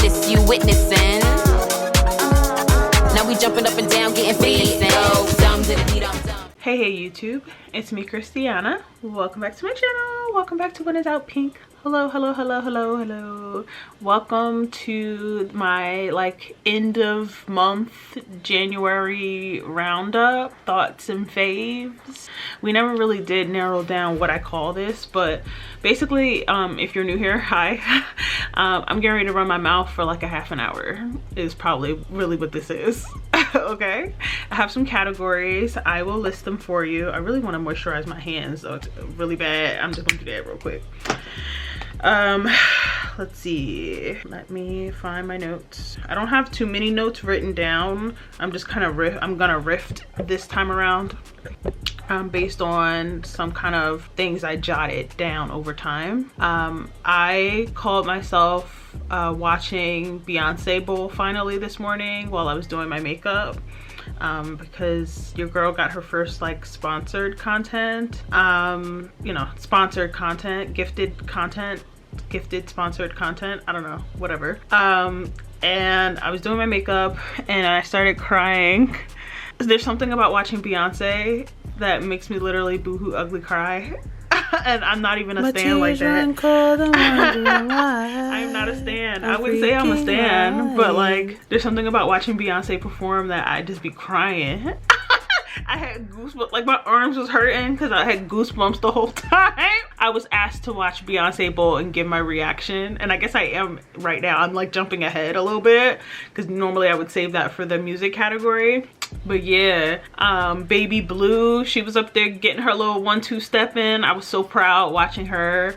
this you witnessing. Now we jumping up and down, getting fitness. Hey YouTube, it's me Kristianna. Welcome back to my channel. Welcome back to When Is Out Pink. Hello. Welcome to my end of month January roundup, thoughts and faves. We never really did narrow down what I call this, but basically if you're new here, hi. I'm getting ready to run my mouth for like a half an hour is probably really what this is. Okay, I have some categories. I will list them for you. I really want to moisturize my hands, so it's really bad. I'm just gonna do that real quick. Let's see, let me find my notes. I don't have too many notes written down. I'm just kind of I'm gonna riff this time around based on some kind of things I jotted down over time. I called myself watching Beyonce Bowl finally this morning while I was doing my makeup. Because your girl got her first sponsored content, you know, sponsored content, gifted sponsored content, I don't know, whatever. And I was doing my makeup and I started crying. There's something about watching Beyonce that makes me literally boohoo ugly cry. And I'm not even a stan like that. I'm not a stan. I wouldn't say I'm a stan, but there's something about watching Beyonce perform that I just be crying. I had goosebumps, my arms was hurting because I had goosebumps the whole time. I was asked to watch Beyonce Bowl and give my reaction, and I guess I am right now. I'm jumping ahead a little bit because normally I would save that for the music category. But yeah, Baby Blue, she was up there getting her little 1-2 step in. I was so proud watching her.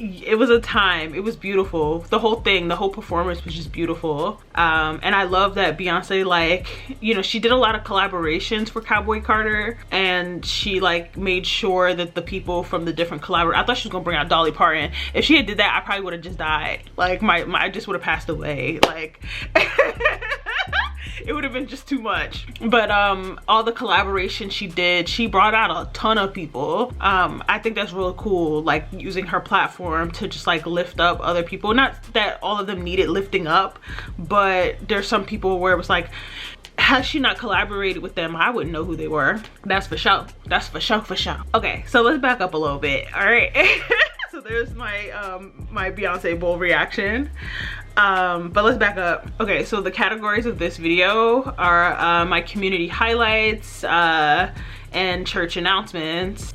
It was a time. It was beautiful. The whole thing, the whole performance was just beautiful. And I love that Beyonce, you know, she did a lot of collaborations for Cowboy Carter, and she made sure that the people from the different I thought she was gonna bring out Dolly Parton. If she had did that, I probably would have just died. I just would have passed away. It would have been just too much. But all the collaboration she did, she brought out a ton of people. I think that's really cool, using her platform to just lift up other people. Not that all of them needed lifting up, but there's some people where it was had she not collaborated with them, I wouldn't know who they were. That's for sure. That's for sure. Okay, so let's back up a little bit. All right. So there's my my Beyonce Bowl reaction. But let's back up. Okay, so the categories of this video are my community highlights and church announcements,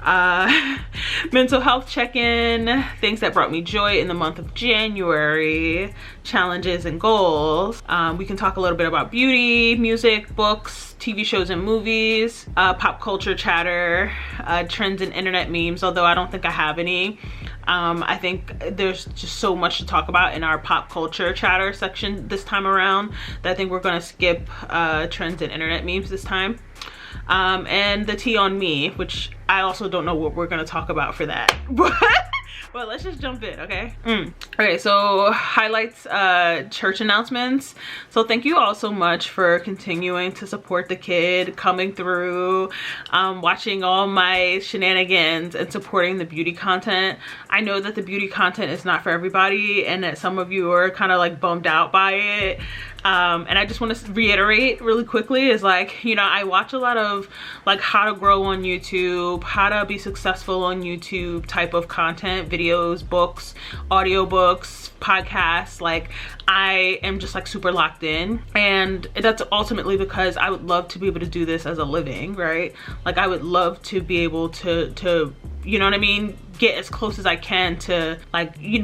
mental health check-in, things that brought me joy in the month of January, challenges and goals. We can talk a little bit about beauty, music, books, TV shows and movies, pop culture chatter, trends and internet memes, although I don't think I have any. I think there's just so much to talk about in our pop culture chatter section this time around that I think we're gonna skip trends and internet memes this time. And the tea on me, which I also don't know what we're gonna talk about for that. But let's just jump in, okay? Okay, so highlights, church announcements. So thank you all so much for continuing to support the kid, coming through, watching all my shenanigans and supporting the beauty content. I know that the beauty content is not for everybody and that some of you are kind of bummed out by it. And I just want to reiterate really quickly is you know, I watch a lot of how to grow on YouTube, how to be successful on YouTube type of content, videos, books, audiobooks, podcasts. I am just super locked in, and that's ultimately because I would love to be able to do this as a living, right? I would love to be able to you know what I mean, get as close as I can to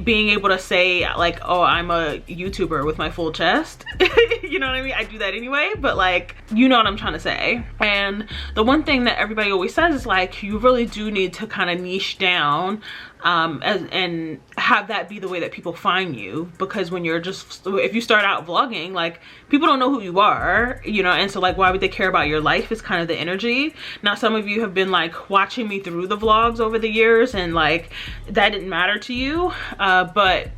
being able to say oh, I'm a YouTuber with my full chest. You know what I mean? I do that anyway, but you know what I'm trying to say. And the one thing that everybody always says is you really do need to kind of niche down and have that be the way that people find you, because when you're just, if you start out vlogging, people don't know who you are, you know, and so why would they care about your life is kind of the energy. Now some of you have been watching me through the vlogs over the years and that didn't matter to you, but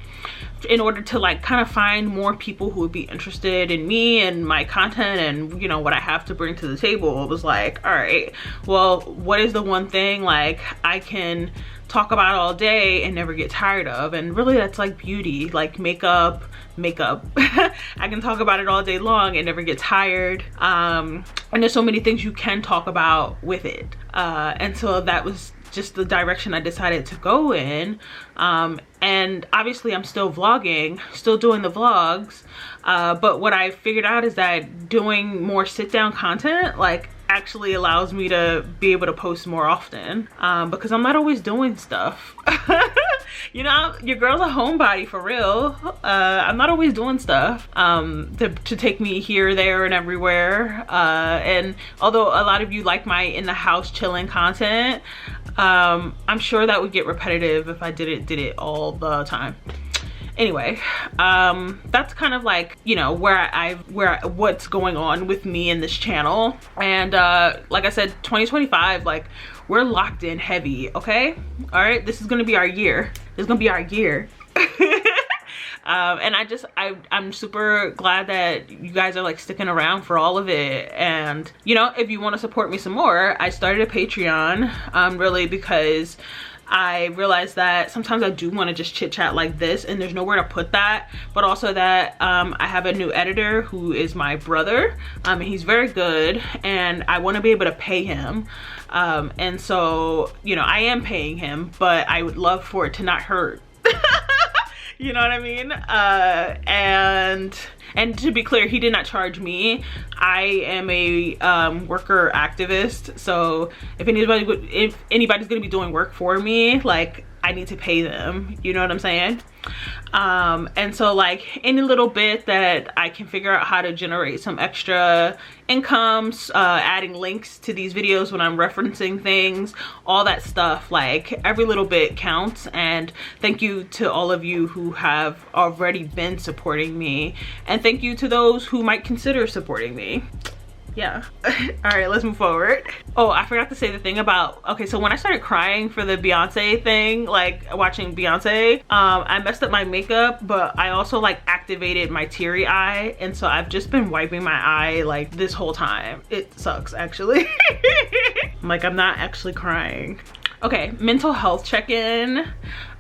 in order to kind of find more people who would be interested in me and my content and you know what I have to bring to the table, it was all right, well, what is the one thing I can talk about all day and never get tired of? And really that's beauty, makeup, makeup. I can talk about it all day long and never get tired. And there's so many things you can talk about with it. And so that was just the direction I decided to go in. And obviously I'm still vlogging, still doing the vlogs. But what I figured out is that doing more sit down content like actually allows me to be able to post more often, because I'm not always doing stuff. You know, your girl's a homebody for real. I'm not always doing stuff to take me here, there, and everywhere. And although a lot of you like my in the house chilling content, I'm sure that would get repetitive if I did it all the time. Anyway, that's kind of like, you know, what's going on with me in this channel. And like I said, 2025, like, we're locked in heavy, okay? All right, this is gonna be our year. This is gonna be our year. And I'm super glad that you guys are like sticking around for all of it. And you know, if you want to support me some more, I started a Patreon, really because I realized that sometimes I do want to just chit chat like this and there's nowhere to put that, but also that I have a new editor who is my brother, and he's very good and I want to be able to pay him. And so, you know, I am paying him, but I would love for it to not hurt. You know what I mean? And to be clear, he did not charge me. I am a worker activist, so if anybody's gonna be doing work for me, like, I need to pay them, you know what I'm saying? And so like any little bit that I can figure out how to generate some extra incomes, adding links to these videos when I'm referencing things, all that stuff, like every little bit counts. And thank you to all of you who have already been supporting me, and thank you to those who might consider supporting me. Yeah. All right, let's move forward. Oh, I forgot to say the thing about, okay, so when I started crying for the Beyonce thing, like watching Beyonce, I messed up my makeup, but I also like activated my teary eye, and so I've just been wiping my eye like this whole time. It sucks, actually. Like, I'm not actually crying. Okay, mental health check-in.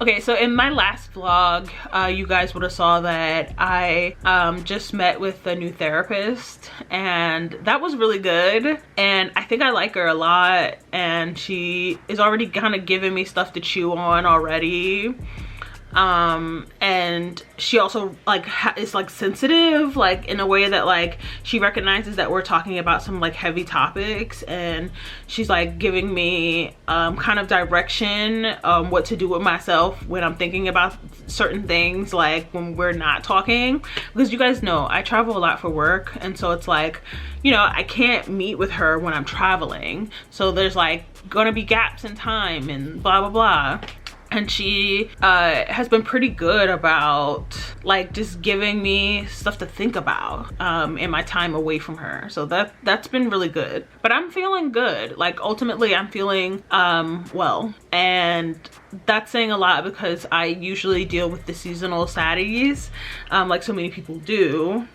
Okay, so in my last vlog, you guys would have saw that I just met with a new therapist, and that was really good. And I think I like her a lot, and she is already kind of giving me stuff to chew on already. And she also like is like sensitive, like in a way that like she recognizes that we're talking about some like heavy topics, and she's like giving me kind of direction what to do with myself when I'm thinking about certain things, like when we're not talking, because you guys know I travel a lot for work, and so it's like, you know, I can't meet with her when I'm traveling, so there's like gonna be gaps in time and blah blah blah. And she has been pretty good about like just giving me stuff to think about in my time away from her. So that's been really good. But I'm feeling good. Like ultimately I'm feeling well. And that's saying a lot because I usually deal with the seasonal saddies like so many people do.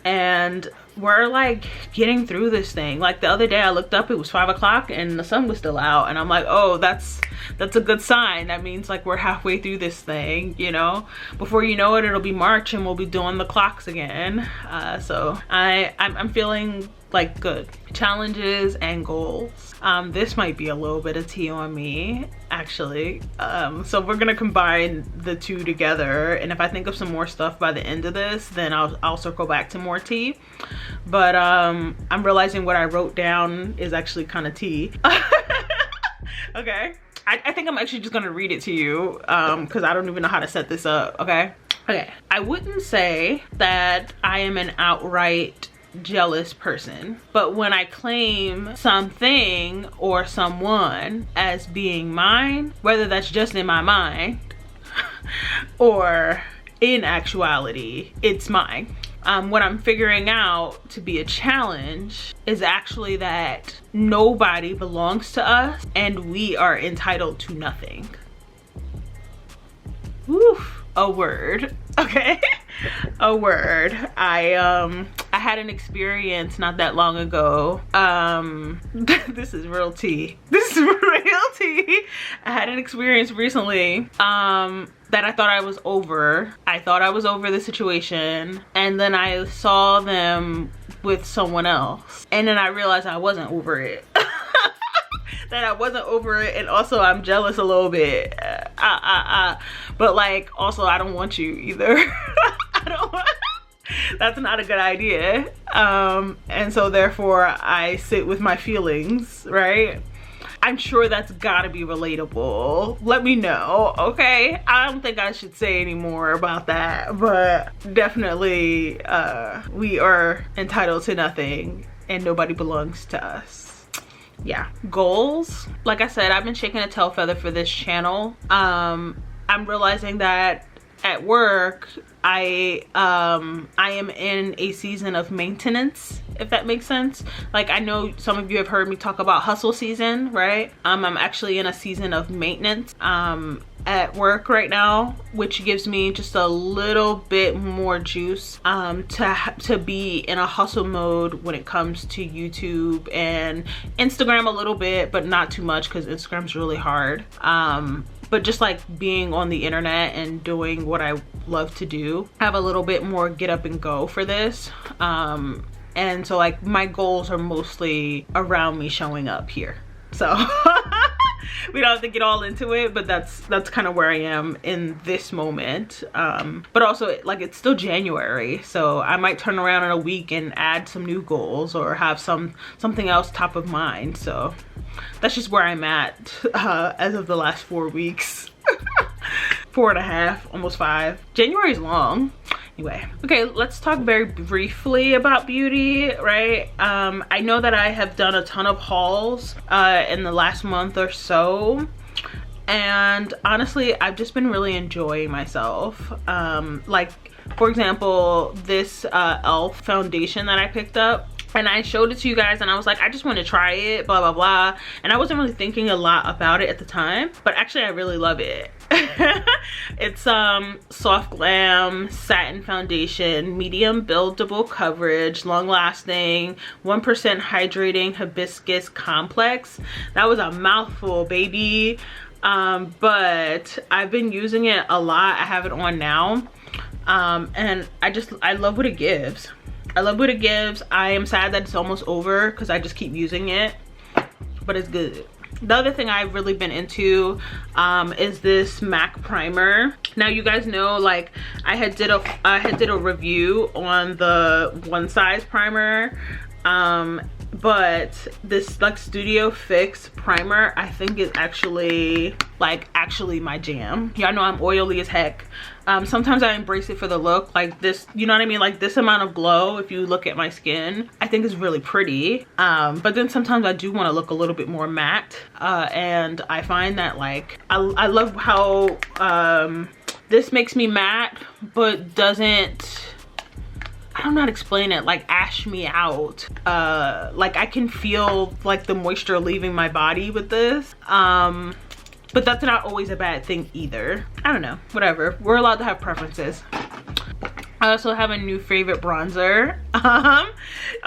And we're like getting through this thing. Like the other day I looked up, it was 5 o'clock and the sun was still out, and I'm like, oh, that's a good sign. That means like we're halfway through this thing, you know. Before you know it, it'll be March and we'll be doing the clocks again. So I'm feeling like good. Challenges and goals. This might be a little bit of tea on me, actually. So we're gonna combine the two together, and if I think of some more stuff by the end of this, then I'll circle back to more tea. But I'm realizing what I wrote down is actually kind of tea. Okay, I think I'm actually just gonna read it to you because I don't even know how to set this up. Okay, I wouldn't say that I am an outright jealous person, but when I claim something or someone as being mine, whether that's just in my mind or in actuality it's mine, what I'm figuring out to be a challenge is actually that nobody belongs to us and we are entitled to nothing. Oof, a word. Okay. A word. I had an experience not that long ago. This is real tea. This is real tea. I had an experience recently that I thought I was over. I thought I was over the situation, and then I saw them with someone else, and then I realized I wasn't over it. That I wasn't over it, and also I'm jealous a little bit. But like, also I don't want you either. I don't want, that's not a good idea. And so therefore I sit with my feelings, right? I'm sure that's gotta be relatable. Let me know, okay? I don't think I should say any more about that, but definitely we are entitled to nothing and nobody belongs to us. Yeah. Goals, like I said, I've been shaking a tail feather for this channel. I'm realizing that at work I am in a season of maintenance, if that makes sense. Like, I know some of you have heard me talk about hustle season, right? I'm actually in a season of maintenance at work right now, which gives me just a little bit more juice to be in a hustle mode when it comes to YouTube and Instagram a little bit, but not too much because Instagram's really hard. But just like being on the internet and doing what I love to do, I have a little bit more get up and go for this. And so like my goals are mostly around me showing up here. So we don't have to get all into it, but that's kind of where I am in this moment. But also, like, it's still January, so I might turn around in a week and add some new goals or have something else top of mind. So that's just where I'm at as of the last 4 weeks. 4.5, almost 5. January's long. Anyway, okay, let's talk very briefly about beauty, right? I know that I have done a ton of hauls in the last month or so, and honestly, I've just been really enjoying myself. Like, for example, this e.l.f. foundation that I picked up, and I showed it to you guys and I was like, I just want to try it, blah blah blah, and I wasn't really thinking a lot about it at the time, but actually I really love it. It's soft glam satin foundation, medium buildable coverage, long lasting, 1% hydrating hibiscus complex. That was a mouthful, baby. But I've been using it a lot. I have it on now, and I love what it gives. I love what it gives. I am sad that it's almost over because I just keep using it, but it's good. The other thing I've really been into is this MAC primer. Now, you guys know, like, I had did a review on the One Size primer, but this like Studio Fix primer I think is actually my jam. Y'all know I'm oily as heck. Sometimes I embrace it for the look, like this, you know what I mean, like this amount of glow, if you look at my skin, I think is really pretty. But then sometimes I do want to look a little bit more matte, and I find that like I love how this makes me matte but doesn't, I don't know how to explain it, like ash me out. Like I can feel like the moisture leaving my body with this. But that's not always a bad thing either. I don't know, whatever. We're allowed to have preferences. I also have a new favorite bronzer.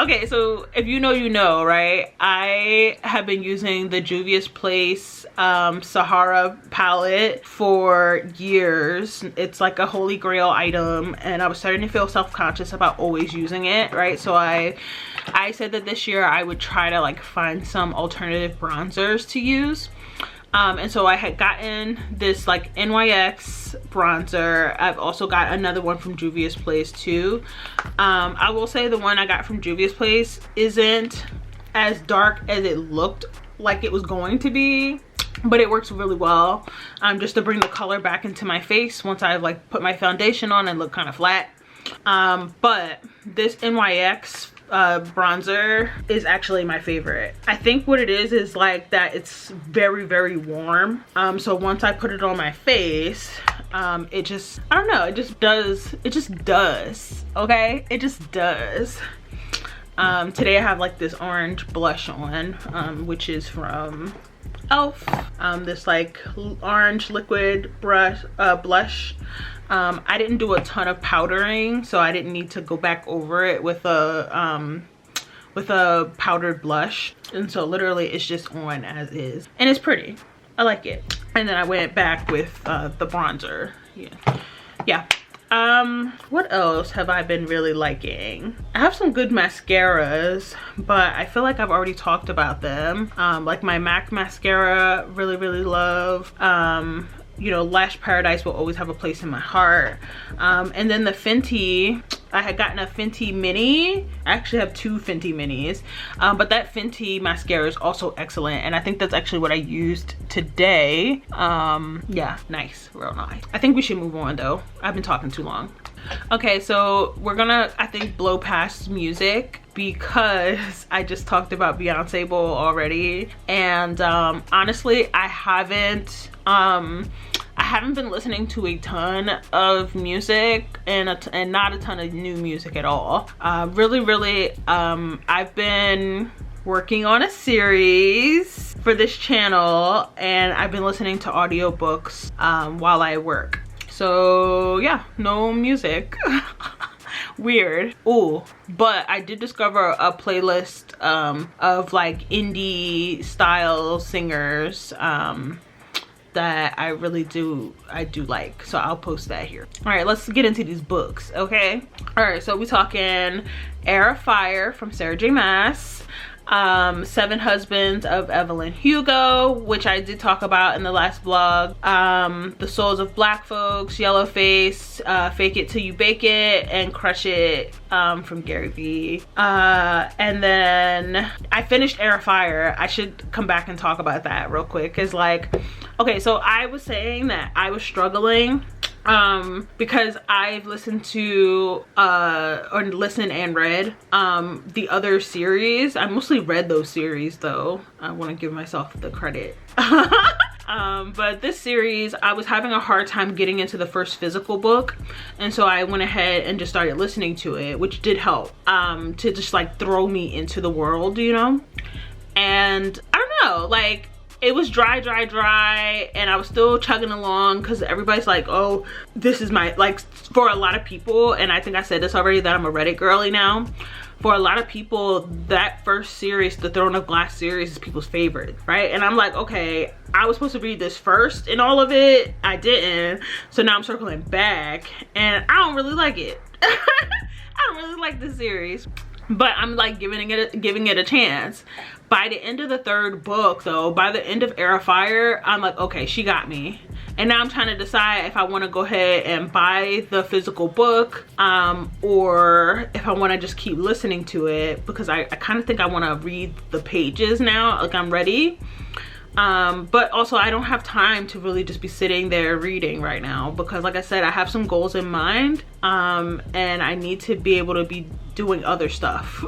Okay, so if you know, you know, right? I have been using the Juvia's Place Sahara palette for years. It's like a holy grail item, and I was starting to feel self-conscious about always using it, right? So I said that this year I would try to like find some alternative bronzers to use. And so I had gotten this like NYX bronzer. I've also got another one from Juvia's Place too. I will say the one I got from Juvia's Place isn't as dark as it looked like it was going to be, but it works really well just to bring the color back into my face once I like put my foundation on and look kind of flat. But this NYX bronzer is actually my favorite. I think what it is like that it's very, very warm. So once I put it on my face, it just, I don't know, it just does, okay? It just does. Today I have like this orange blush on, which is from e.l.f. This like orange liquid blush. I didn't do a ton of powdering, so I didn't need to go back over it with a powdered blush, and so literally it's just on as is, and it's pretty. I like it. And then I went back with the bronzer Yeah. What else have I been really liking? I have some good mascaras, but I feel like I've already talked about them. Like my MAC mascara, really love. You know, Lash Paradise will always have a place in my heart. And then the Fenty, I had gotten a Fenty mini. I actually have 2 Fenty minis, but that Fenty mascara is also excellent, and I think that's actually what I used today. Yeah, nice, real nice. I think we should move on though. I've been talking too long. Okay, so we're gonna, I think, blow past music because I just talked about Beyonce Bowl already, and honestly, I haven't been listening to a ton of music and not a ton of new music at all. Really, I've been working on a series for this channel, and I've been listening to audiobooks while I work. So yeah, no music. Weird. Ooh, but I did discover a playlist of like indie style singers that I do like, so I'll post that here. All right, let's get into these books, okay? All right, so we're talking Air of Fire from Sarah J Maas, 7 Husbands of Evelyn Hugo, which I did talk about in the last vlog, The Souls of Black Folks, Yellowface, Fake It Till You Bake It, and Crush It from Gary Vee. And then I finished Air of Fire. I should come back and talk about that real quick, because like, okay, so I was saying that I was struggling because I've listened to or listened and read the other series. I mostly read those series though. I want to give myself the credit. But this series, I was having a hard time getting into the first physical book, and so I went ahead and just started listening to it, which did help to just like throw me into the world, you know. And I don't know, like, it was dry, and I was still chugging along because everybody's like, oh, this is my, like, for a lot of people, and I think I said this already, that I'm a Reddit girly now. For a lot of people, that first series, the Throne of Glass series, is people's favorite, right? And I'm like, okay, I was supposed to read this first in all of it. I didn't. So now I'm circling back, and I don't really like it. I don't really like this series, but I'm like giving it a chance. By the end of the 3rd book though, by the end of Air of Fire, I'm like, okay, she got me. And now I'm trying to decide if I want to go ahead and buy the physical book, or if I want to just keep listening to it, because I kind of think I want to read the pages now, like I'm ready. But also I don't have time to really just be sitting there reading right now, because like I said, I have some goals in mind, and I need to be able to be doing other stuff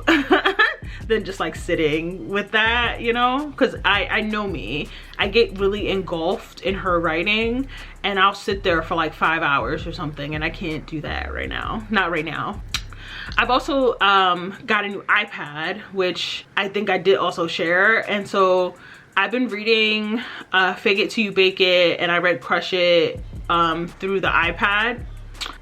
than just like sitting with that, you know, because I know me, I get really engulfed in her writing, and I'll sit there for like 5 hours or something, and I can't do that right now, not right now. I've also got a new iPad, which I think I did also share, and so I've been reading Fake It Till You Bake It, and I read Crush It through the iPad.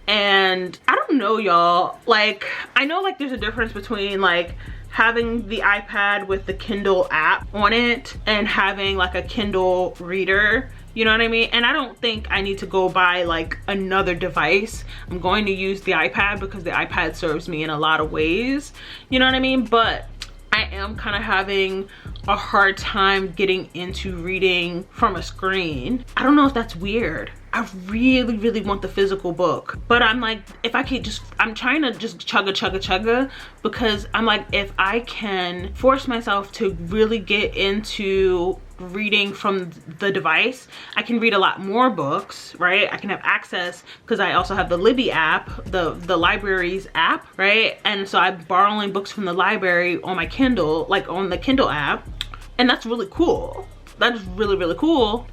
And I don't know, y'all, like, I know like there's a difference between like having the iPad with the Kindle app on it and having like a Kindle reader, you know what I mean? And I don't think I need to go buy like another device. I'm going to use the iPad because the iPad serves me in a lot of ways, you know what I mean? But I am kind of having a hard time getting into reading from a screen. I don't know if that's weird. I really want the physical book, but I'm like, if I could just, I'm trying to just chugga, because I'm like, if I can force myself to really get into reading from the device, I can read a lot more books, right? I can have access, because I also have the Libby app, the library's app, right? And so I'm borrowing books from the library on my Kindle, like on the Kindle app, and that's really cool. That is really cool.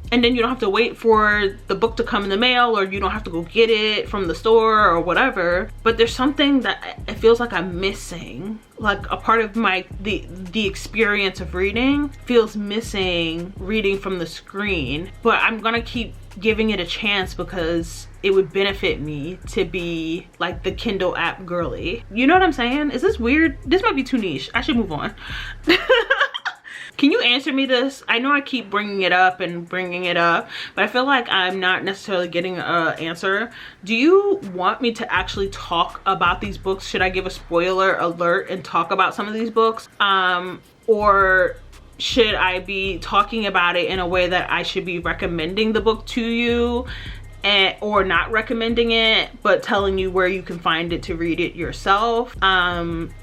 And then you don't have to wait for the book to come in the mail, or you don't have to go get it from the store or whatever. But there's something that it feels like I'm missing, like a part of my the experience of reading feels missing, reading from the screen. But I'm gonna keep giving it a chance, because it would benefit me to be like the Kindle app girly, you know what I'm saying? Is this weird? This might be too niche. I should move on. Can you answer me this? I know I keep bringing it up and bringing it up, but I feel like I'm not necessarily getting an answer. Do you want me to actually talk about these books? Should I give a spoiler alert and talk about some of these books? Or should I be talking about it in a way that I should be recommending the book to you, or not recommending it but telling you where you can find it to read it yourself?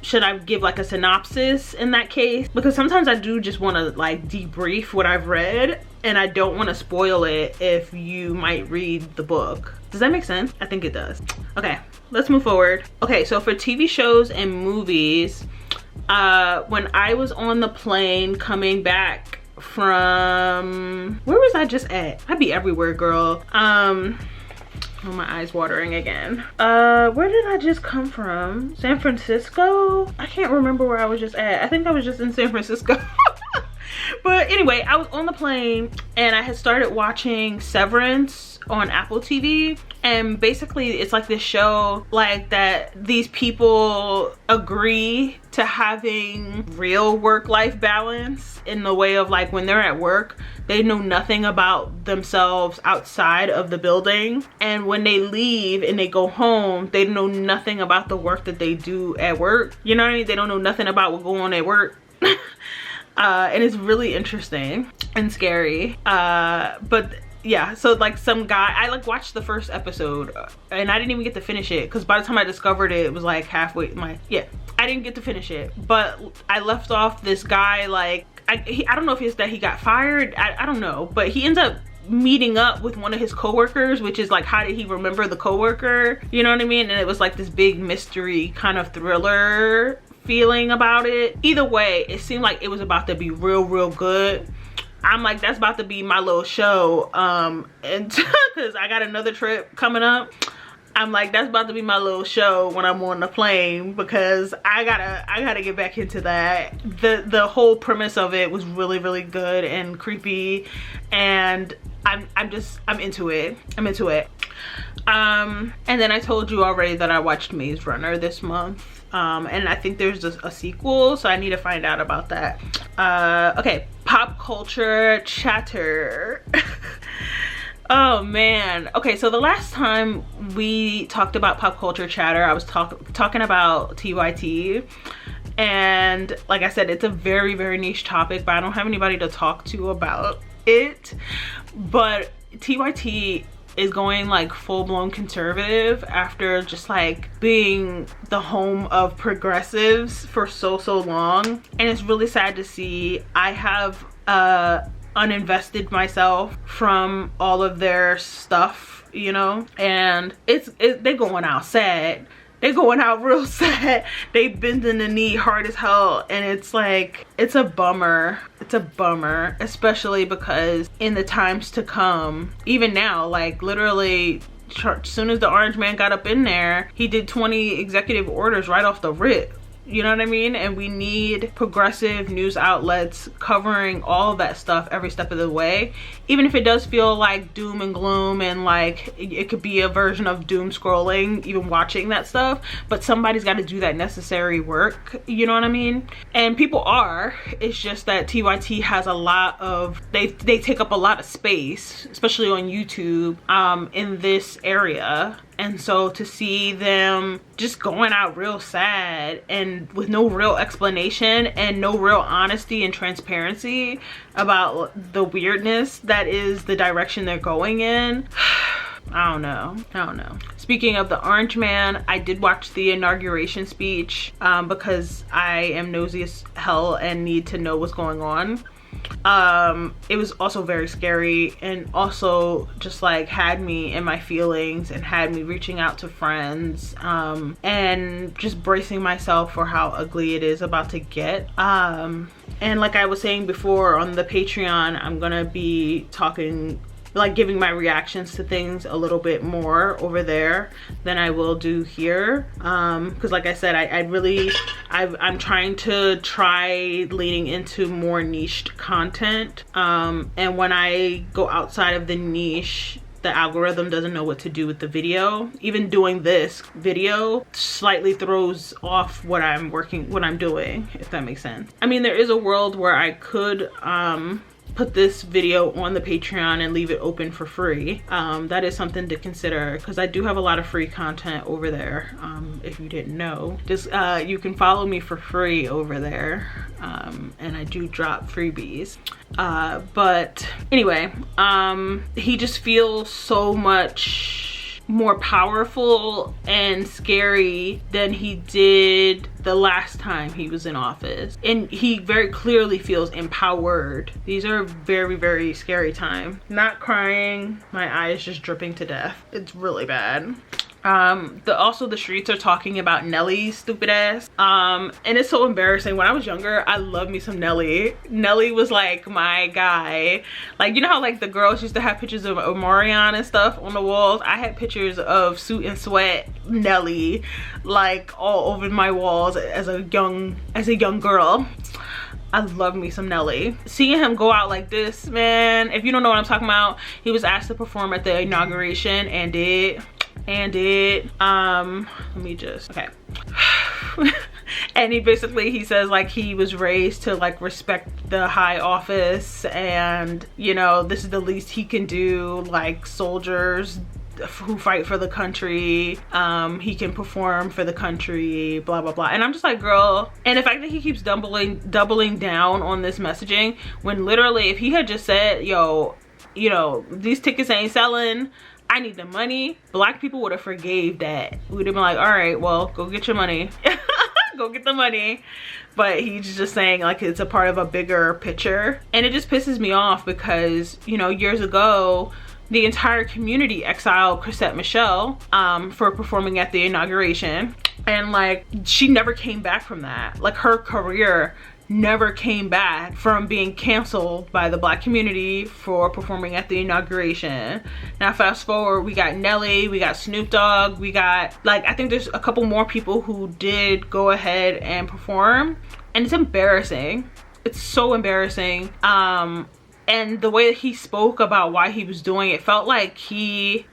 Should I give like a synopsis in that case? Because sometimes I do just want to like debrief what I've read, and I don't want to spoil it if you might read the book. Does that make sense? I think it does. Okay, let's move forward. Okay, so for TV shows and movies, when I was on the plane coming back from, where was I just at? I'd be everywhere, girl. Oh, my eyes watering again. Where did I just come from? San Francisco? I can't remember where I was just at. I think I was just in San Francisco. But anyway, I was on the plane and I had started watching Severance on Apple TV, and basically it's like this show like that these people agree to having real work-life balance, in the way of like when they're at work they know nothing about themselves outside of the building, and when they leave and they go home they know nothing about the work that they do at work. You know what I mean? They don't know nothing about what goes on at work. And it's really interesting and scary. But yeah, so like some guy, I like watched the first episode and I didn't even get to finish it because by the time I discovered it, it was like halfway. I didn't get to finish it, but I left off this guy like, I don't know if it's that he got fired, I don't know, but he ends up meeting up with one of his coworkers, which is like, how did he remember the coworker? You know what I mean? And it was like this big mystery kind of thriller feeling about it. Either way, it seemed like it was about to be real good. I'm like, that's about to be my little show, and because I got another trip coming up, I'm like, that's about to be my little show when I'm on the plane, because I gotta get back into that. The whole premise of it was really good and creepy, and I'm into it. I'm into it. And then I told you already that I watched Maze Runner this month. And I think there's a sequel, so I need to find out about that. Okay, pop culture chatter. Oh man. Okay, so the last time we talked about pop culture chatter, I was talking about TYT. And like I said, it's a very niche topic, but I don't have anybody to talk to about it. But TYT is going like full-blown conservative after just like being the home of progressives for so long, and it's really sad to see. I have uninvested myself from all of their stuff, you know, and they're going out sad. They're going out real sad. They bending the knee hard as hell, and it's like, it's a bummer. It's a bummer, especially because in the times to come, even now, like literally as soon as the orange man got up in there, he did 20 executive orders right off the rip. You know what I mean? And we need progressive news outlets covering all of that stuff every step of the way, even if it does feel like doom and gloom, and like it could be a version of doom scrolling even watching that stuff, but somebody's got to do that necessary work. You know what I mean? And people are. It's just that TYT has a lot of, they take up a lot of space, especially on YouTube, in this area. And so to see them just going out real sad and with no real explanation and no real honesty and transparency about the weirdness that is the direction they're going in, I don't know. Speaking of the orange man, I did watch the inauguration speech because I am nosy as hell and need to know what's going on. It was also very scary, and also just like had me in my feelings and had me reaching out to friends, and just bracing myself for how ugly it is about to get. And like I was saying before on the Patreon, I'm gonna be talking, like giving my reactions to things a little bit more over there than I will do here, because like I said, I'm trying to leaning into more niched content, and when I go outside of the niche, the algorithm doesn't know what to do with the video. Even doing this video slightly throws off what I'm doing, if that makes sense. I mean, there is a world where I could put this video on the Patreon and leave it open for free. That is something to consider, because I do have a lot of free content over there. If you didn't know, just you can follow me for free over there, and I do drop freebies. But anyway, he just feels so much more powerful and scary than he did the last time he was in office, and he very clearly feels empowered. These are very, very scary times. Not crying, my eye is just dripping to death. It's really bad. Also the streets are talking about Nelly's stupid ass, and it's so embarrassing. When I was younger, I loved me some Nelly. Nelly was like my guy. Like, you know how like the girls used to have pictures of Omarion and stuff on the walls? I had pictures of Suit and Sweat Nelly like all over my walls as a young girl. I love me some Nelly. Seeing him go out like this, man, if you don't know what I'm talking about, he was asked to perform at the inauguration and did. Let me just, okay. And he says like he was raised to like respect the high office, and you know, this is the least he can do, like soldiers who fight for the country, he can perform for the country, blah blah blah. And I'm just like, girl. And the fact that he keeps doubling down on this messaging, when literally if he had just said, yo, you know, these tickets ain't selling, I need the money, Black people would have forgave that. We'd have been like, all right, well, go get your money. Go get the money. But he's just saying like it's a part of a bigger picture, and it just pisses me off because, you know, years ago the entire community exiled Chrisette Michele for performing at the inauguration, and like she never came back from that. Like her career never came back from being canceled by the Black community for performing at the inauguration. Now fast forward, we got Nelly, we got Snoop Dogg, we got like, I think there's a couple more people who did go ahead and perform, and it's embarrassing. It's so embarrassing. And the way that he spoke about why he was doing it felt like he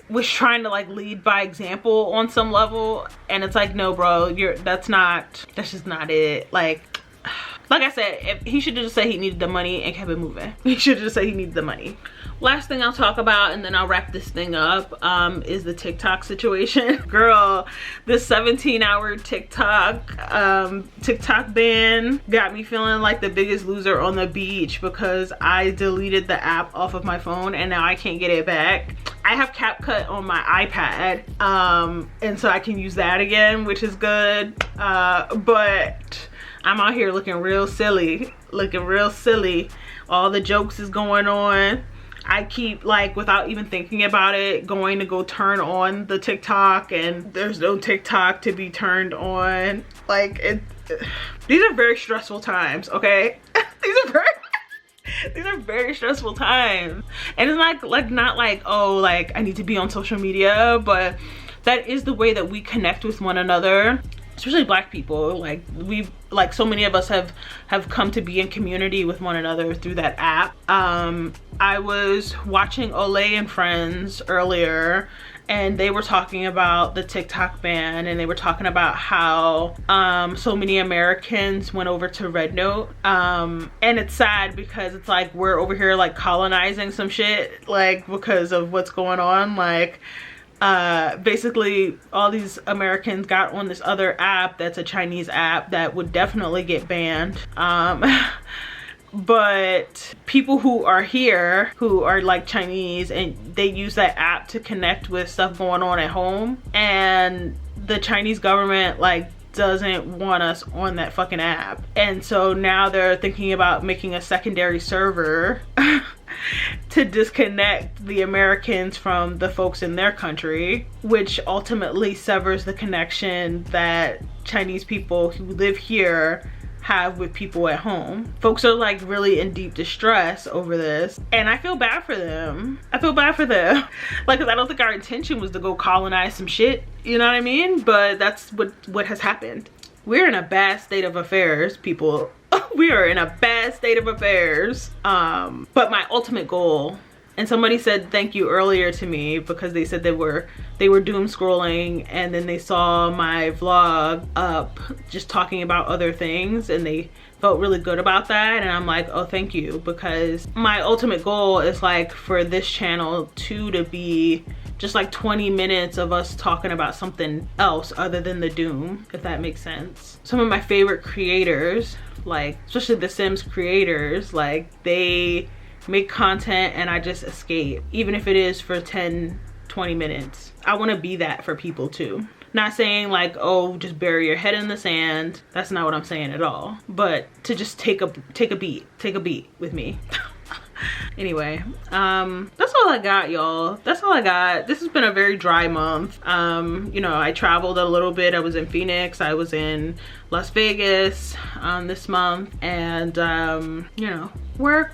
was trying to like lead by example on some level, and it's like, no bro, that's just not it. Like I said, if he should have just said he needed the money and kept it moving. He should have just said he needed the money. Last thing I'll talk about, and then I'll wrap this thing up, is the TikTok situation. Girl, this 17-hour TikTok ban got me feeling like the biggest loser on the beach, because I deleted the app off of my phone and now I can't get it back. I have CapCut on my iPad, and so I can use that again, which is good. But I'm out here looking real silly. All the jokes is going on. I keep, like, without even thinking about it, going to go turn on the TikTok, and there's no TikTok to be turned on. Like, these are very stressful times, okay? These are very stressful times. And it's not like, oh, like, I need to be on social media, but that is the way that we connect with one another. Especially Black people. Like so many of us have come to be in community with one another through that app. I was watching Olay and Friends earlier, and they were talking about the TikTok ban, and they were talking about how so many Americans went over to Red Note, and it's sad because it's like we're over here like colonizing some shit, like because of what's going on. Like basically all these Americans got on this other app that's a Chinese app that would definitely get banned. But people who are here, who are like Chinese, and they use that app to connect with stuff going on at home, and the Chinese government like doesn't want us on that fucking app, and so now they're thinking about making a secondary server to disconnect the Americans from the folks in their country, which ultimately severs the connection that Chinese people who live here have with people at home. Folks are like really in deep distress over this, and I feel bad for them. Like, cause I don't think our intention was to go colonize some shit, you know what I mean? But that's what has happened. We're in a bad state of affairs, people. We are in a bad state of affairs. But my ultimate goal And somebody said thank you earlier to me because they said they were doom scrolling and then they saw my vlog up just talking about other things and they felt really good about that. And I'm like, oh, thank you, because my ultimate goal is like for this channel to be just like 20 minutes of us talking about something else other than the doom, if that makes sense. Some of my favorite creators, like especially the Sims creators, like they make content and I just escape, even if it is for 10-20 minutes. I want to be that for people too. Not saying like, oh, just bury your head in the sand. That's not what I'm saying at all. But to just take a beat with me. Anyway, that's all I got, y'all. That's all I got. This has been a very dry month. You know, I traveled a little bit. I was in Phoenix, I was in Las Vegas this month, and you know, work.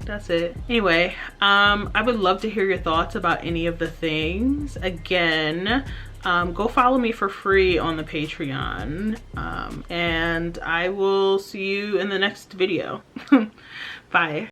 That's it. Anyway, I would love to hear your thoughts about any of the things. Again, go follow me for free on the Patreon, and I will see you in the next video. Bye.